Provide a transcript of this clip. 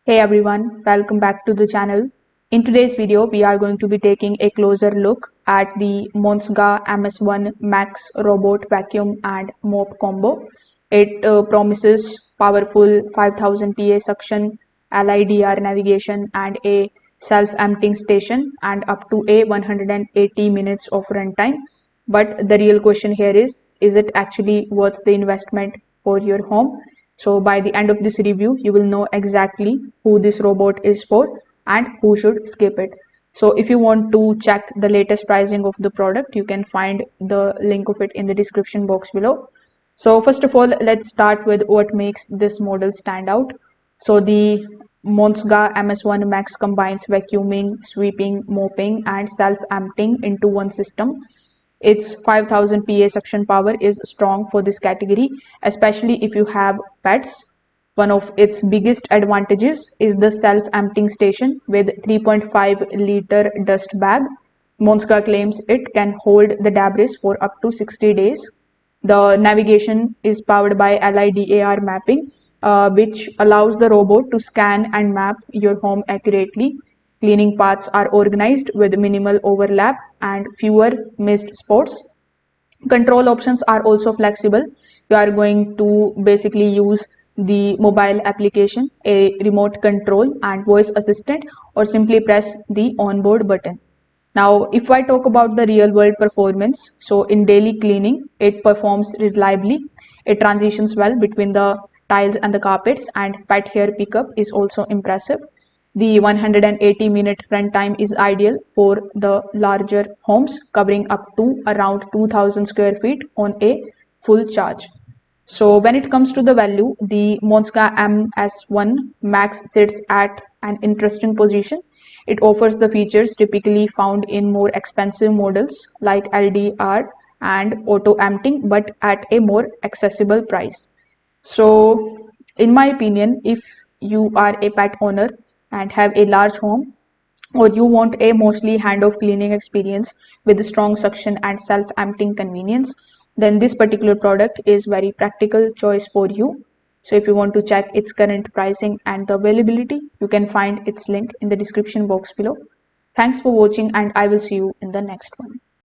Hey everyone, welcome back to the channel. In today's video, we are going to be taking a closer look at the MONSGA MS1 Max Robot Vacuum and Mop Combo. It promises powerful 5000 PA suction, LIDR navigation, and a self-emptying station, and up to a 180 minutes of runtime. But the real question here is it actually worth the investment for your home? So by the end of this review, you will know exactly who this robot is for and who should skip it. So if you want to check the latest pricing of the product, you can find the link of it in the description box below. So first of all, let's start with what makes this model stand out. So the MONSGA MS1 Max combines vacuuming, sweeping, mopping, and self-emptying into one system. Its 5000 PA suction power is strong for this category, especially if you have pets. One of its biggest advantages is the self-emptying station with 3.5-liter dust bag. MONSGA claims it can hold the debris for up to 60 days. The navigation is powered by LIDAR mapping, which allows the robot to scan and map your home accurately. Cleaning paths are organized with minimal overlap and fewer missed spots. Control options are also flexible. You are going to basically use the mobile application, a remote control, and voice assistant, or simply press the onboard button. Now, if I talk about the real world performance, so in daily cleaning, it performs reliably. It transitions well between the tiles and the carpets, and pet hair pickup is also impressive. The 180-minute runtime is ideal for the larger homes, covering up to around 2000 square feet on a full charge. So when it comes to the value, the MONSGA MS1 Max sits at an interesting position. It offers the features typically found in more expensive models like LDR and auto emptying, but at a more accessible price. So in my opinion, if you are a pet owner and have a large home, or you want a mostly hand-off cleaning experience with strong suction and self-emptying convenience, then this particular product is very practical choice for you. So if you want to check its current pricing and the availability, you can find its link in the description box below. Thanks for watching, and I will see you in the next one.